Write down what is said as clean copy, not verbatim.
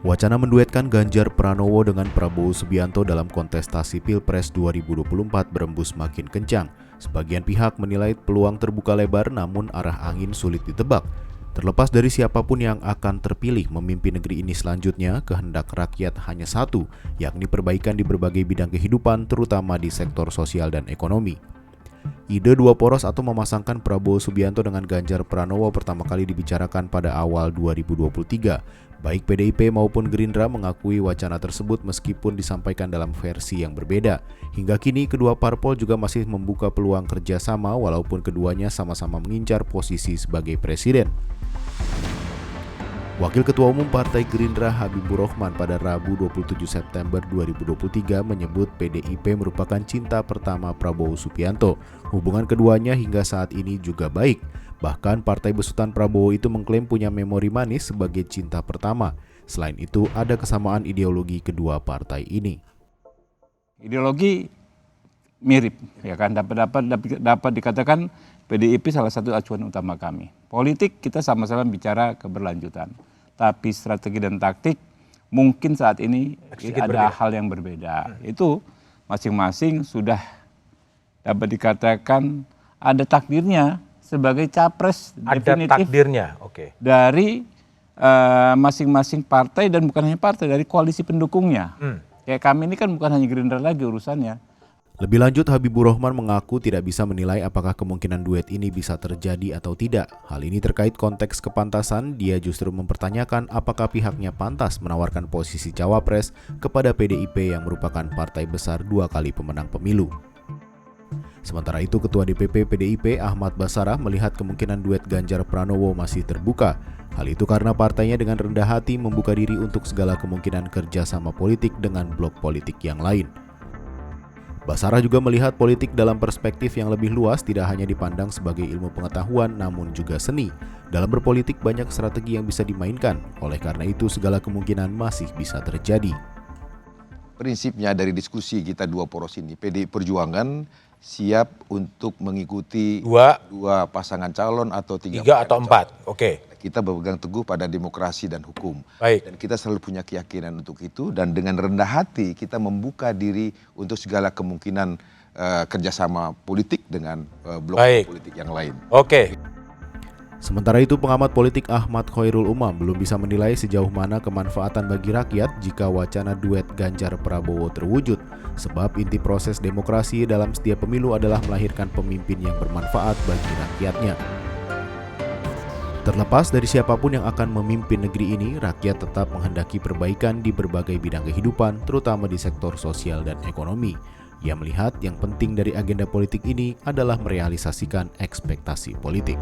Wacana menduetkan Ganjar Pranowo dengan Prabowo Subianto dalam kontestasi Pilpres 2024 berembus makin kencang. Sebagian pihak menilai peluang terbuka lebar namun arah angin sulit ditebak. Terlepas dari siapapun yang akan terpilih memimpin negeri ini selanjutnya, kehendak rakyat hanya satu, yakni perbaikan di berbagai bidang kehidupan terutama di sektor sosial dan ekonomi. Ide dua poros atau memasangkan Prabowo Subianto dengan Ganjar Pranowo pertama kali dibicarakan pada awal 2023. Baik PDIP maupun Gerindra mengakui wacana tersebut meskipun disampaikan dalam versi yang berbeda. Hingga kini kedua parpol juga masih membuka peluang kerjasama walaupun keduanya sama-sama mengincar posisi sebagai presiden. Wakil Ketua Umum Partai Gerindra Habibur Rahman pada Rabu 27 September 2023 menyebut PDIP merupakan cinta pertama Prabowo Subianto. Hubungan keduanya hingga saat ini juga baik. Bahkan partai besutan Prabowo itu mengklaim punya memori manis sebagai cinta pertama. Selain itu ada kesamaan ideologi kedua partai ini. Ideologi mirip, ya kan, dapat dikatakan PDIP salah satu acuan utama kami. Politik kita sama-sama bicara keberlanjutan. Tapi strategi dan taktik mungkin saat ini ada hal yang berbeda. Itu masing-masing sudah dapat dikatakan ada takdirnya sebagai capres definitif dari masing-masing partai dan bukan hanya partai, dari koalisi pendukungnya. Kayak kami ini kan bukan hanya Gerindra lagi urusannya. Lebih lanjut, Habibur Rahman mengaku tidak bisa menilai apakah kemungkinan duet ini bisa terjadi atau tidak. Hal ini terkait konteks kepantasan, dia justru mempertanyakan apakah pihaknya pantas menawarkan posisi cawapres kepada PDIP yang merupakan partai besar 2 kali pemenang pemilu. Sementara itu, Ketua DPP PDIP Ahmad Basarah melihat kemungkinan duet Ganjar Pranowo masih terbuka. Hal itu karena partainya dengan rendah hati membuka diri untuk segala kemungkinan kerjasama politik dengan blok politik yang lain. Basarah juga melihat politik dalam perspektif yang lebih luas, tidak hanya dipandang sebagai ilmu pengetahuan namun juga seni. Dalam berpolitik banyak strategi yang bisa dimainkan, oleh karena itu segala kemungkinan masih bisa terjadi. Prinsipnya dari diskusi kita dua poros ini, PDI Perjuangan siap untuk mengikuti dua pasangan calon atau tiga atau empat. Oke. Kita berpegang teguh pada demokrasi dan hukum. Baik. Dan kita selalu punya keyakinan untuk itu, dan dengan rendah hati kita membuka diri untuk segala kemungkinan kerjasama politik dengan blok politik yang lain. Oke. Sementara itu, pengamat politik Ahmad Khairul Umam belum bisa menilai sejauh mana kemanfaatan bagi rakyat jika wacana duet Ganjar Prabowo terwujud. Sebab inti proses demokrasi dalam setiap pemilu adalah melahirkan pemimpin yang bermanfaat bagi rakyatnya. Terlepas dari siapapun yang akan memimpin negeri ini, rakyat tetap menghendaki perbaikan di berbagai bidang kehidupan, terutama di sektor sosial dan ekonomi. Ia melihat yang penting dari agenda politik ini adalah merealisasikan ekspektasi politik.